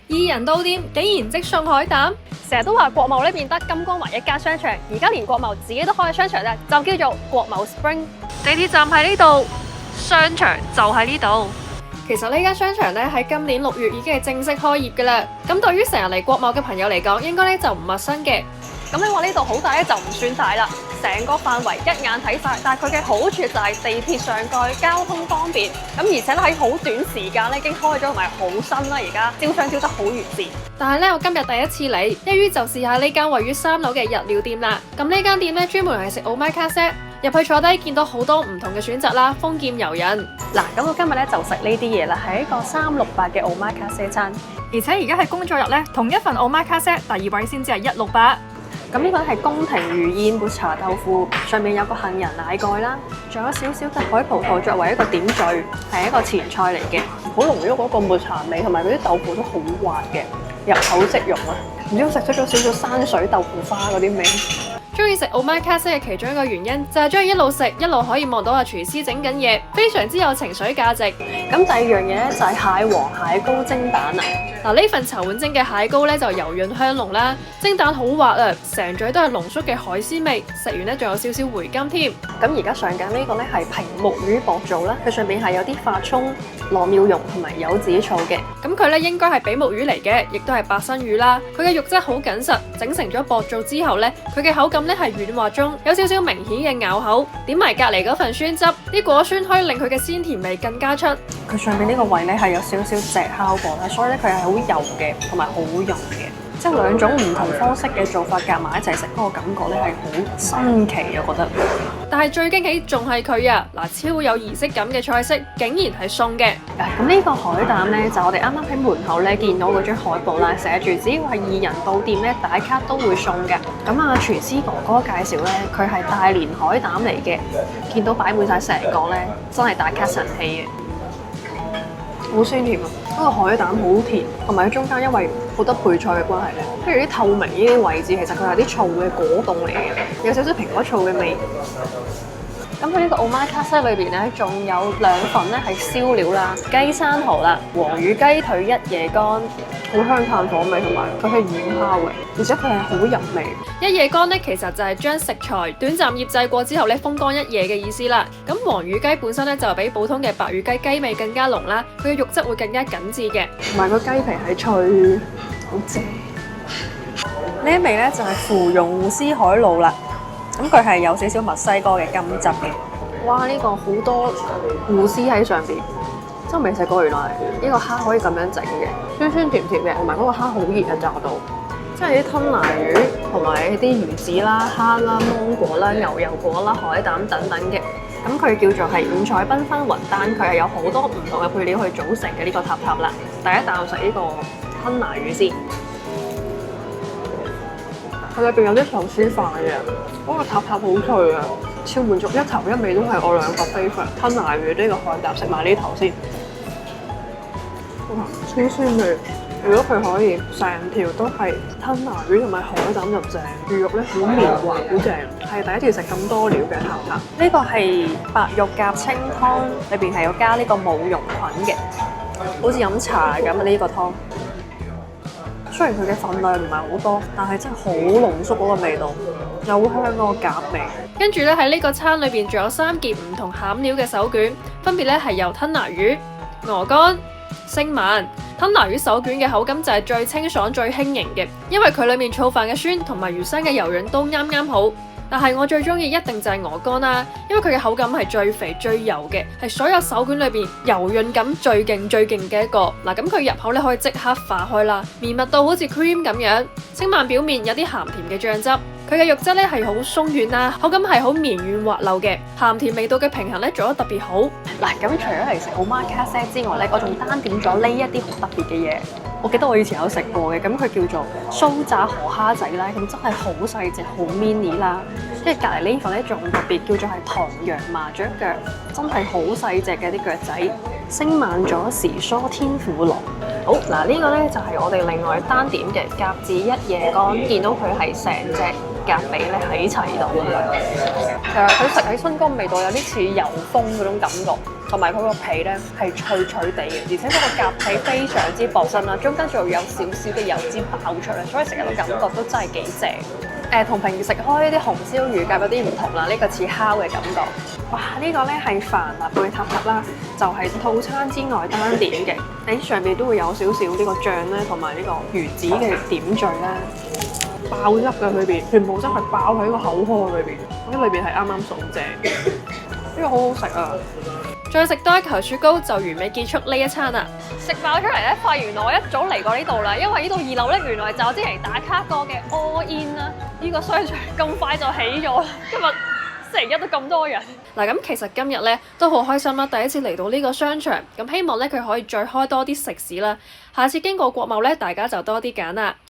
2人到店竟然即送海膽，成日都話國貿呢邊得金光灣一間商場，而家連國貿自己都開商場啦，就叫做國貿 Spring。地鐵站喺呢度，商場就喺呢度。其實呢間商場咧喺今年6月已經係正式開業㗎啦。咁對於成日嚟國貿嘅朋友嚟講，應該咧就唔陌生嘅。咁你話呢度好大咧就唔算大啦，成個範圍一眼睇晒。但係佢嘅好處就係地鐵上蓋交通方便，咁而且咧喺好短時間咧已經開咗，同埋好新啦，而家招商招得好完善。但係咧，我今日第一次嚟，一於就試下呢間位於3樓嘅日料店啦。咁呢間店咧專門係食 omakase，入去坐低見到好多唔同嘅選擇啦，豐儉由人。嗱，咁我今日咧就食呢啲嘢啦，係一個368嘅 omakase餐，而且而家係工作日咧，同一份 omakase 第2位先至係168。咁呢個係宮廷魚燕抹茶豆腐，上面有個杏仁奶蓋啦，仲有少少嘅海葡萄作為一個點綴，係一個前菜嚟嘅，好濃郁嗰個抹茶味，同埋嗰啲豆腐都好滑嘅，入口即溶啊！唔知我食出咗少少山水豆腐花嗰啲味。中意食 omakase 嘅其中一個原因就係中意一路食一路可以望到阿廚師整緊嘢，非常之有情緒價值。咁第二樣嘢咧就係蟹黃蟹膏蒸蛋啊！嗱，呢份茶碗蒸嘅蟹膏咧就油潤香濃啦，蒸蛋好滑啊，成嘴都係濃縮嘅海鮮味，食完咧仲有少少回甘添。咁而家上緊呢個咧係平木魚薄做啦，佢上面係有啲發葱、羅妙蓉同埋柚子醋嘅。咁佢咧應該係比目魚嚟嘅，亦都係白身魚啦。佢嘅肉質好緊實，整成咗薄做之後咧，佢嘅口感咧係軟滑中有少少明顯嘅咬口。點埋隔離嗰份酸汁，啲果酸可以令佢嘅鮮甜味更加出。佢上面呢個位咧係有少少石烤過啦，所以咧佢係好油嘅，同埋好溶嘅，即係兩種唔同方式嘅做法夾埋一齊食嗰個感覺咧係好新奇，我覺得。但係最驚喜仲係佢啊！嗱，超有儀式感嘅菜式，竟然係送嘅。咁呢個海膽咧就我哋啱啱喺門口咧見到嗰張海報啦，寫住只要係2人到店咧打卡都會送嘅。咁啊，廚師哥哥介紹咧，佢係大連海膽嚟嘅，見到擺滿晒成個咧，真係打卡神器嘅。好鮮甜啊！嗰個海膽好甜，同埋喺中間因為好多配菜嘅關係咧，跟住啲透明呢啲位置其實佢係啲醋嘅果凍嚟嘅，有少少蘋果醋嘅味。咁佢呢個 omakase 裏邊咧，仲有2份咧係燒料啦，雞生蠔啦，黃魚雞腿一夜乾，好香炭火味，同埋佢係軟烤嘅，而且佢係好入味。一夜乾咧，其實就係將食材短暫醃製過之後咧，風乾1夜嘅意思啦。咁黃魚雞本身咧就比普通嘅白魚雞雞味更加濃啦，佢嘅肉質會更加緊緻嘅，同埋個雞皮係脆，好正。呢一味咧就係芙蓉芋絲海露啦。咁佢係有少少墨西哥嘅金汁嘅。哇！呢個好多芋絲喺上邊，真係未食過，原來呢個蝦可以咁樣整嘅，酸酸甜甜嘅，同埋嗰個蝦好熱啊炸到，即係啲吞拿魚同埋啲魚子啦、蝦啦、芒果啦、牛油果啦、海膽等等嘅。咁佢叫做係五彩繽紛雲丹，佢係有好多唔同嘅配料去組成嘅呢個塔塔啦。第一啖食呢個吞拿魚先。佢裏邊有啲壽司飯嘅，嗰個塔塔好脆啊，超滿足，一頭一尾都係我2個 favourite。吞拿魚呢個海膽食埋呢頭先，哇，超鮮味！如果佢可以成條都係吞拿魚同埋海膽就正，魚肉咧好綿滑，好正，係第一次食咁多料嘅塔塔。呢個係白肉夾清湯，裏邊係有加呢個冇蓉菌嘅，好似飲茶咁啊！呢個湯。雖然佢嘅份量唔係好多，但係真係好濃縮嗰個味道，有好香嗰個夾味。跟住咧喺呢個餐裏邊仲有3件唔同餡料嘅手卷，分別咧係由吞拿魚、鵝肝、星鰻。吞拿魚手卷嘅口感就係最清爽、最輕盈嘅，因為佢裡面醋飯嘅酸同埋魚生嘅油潤都啱啱好。但係我最中意一定就係鵝肝啦，因為佢嘅口感係最肥最油嘅，係所有手卷裏邊油潤感最勁嘅一個。嗱，咁佢入口咧可以即刻化開啦，綿密到好似 cream 咁樣。星鰻表面有啲鹹甜嘅醬汁，佢嘅肉質咧係好鬆軟啦，口感係好綿軟滑溜嘅，鹹甜味道嘅平衡咧做得特別好。嗱，咁除咗嚟食 omakase 之外咧，我仲單點咗呢一啲好特別嘅嘢。我記得我以前有食過嘅，咁佢叫做酥炸河蝦仔啦，咁真係好細隻，好 mini 啦。跟住隔離呢份咧仲特別叫做係唐揚麻雀腳，真係好細隻嘅啲腳仔。星鰻咗時蔬天婦羅。好嗱，呢個咧就係我哋另外單點嘅鴿子一夜乾，見到佢係成隻鴿髀咧喺齊度嘅。其實佢食起身嗰個味道有啲似油封嗰種感覺。同埋佢個皮咧係脆脆地嘅，而且嗰個鴿皮非常之薄身啦，中間仲有少少嘅油脂爆出嚟，所以食嘅感覺都真係幾正。同平時食開呢啲紅燒乳鴿有啲唔同啦，呢個似烤嘅感覺。哇！呢個咧係飯辣貝塔塔啦，就係套餐之外單點嘅，喺上面都會有少少呢個醬咧，同埋呢個魚子嘅點綴啦，爆汁嘅裏邊，全部汁係爆喺個口腔裏邊，咁裏邊係啱啱爽正，呢個好好食啊！再食多一球雪糕就完美結束呢一餐啦！食飽出嚟咧，發現原來我一早嚟過呢度啦，因為呢度2樓咧原來就我之前打卡過嘅 All In 啦，呢個商場咁快就起咗，今日星期一都咁多人。嗱，咁其實今日咧都好開心啦，第一次嚟到呢個商場，咁希望咧佢可以再開多啲食肆啦。下次經過國貿咧，大家就多啲揀啦。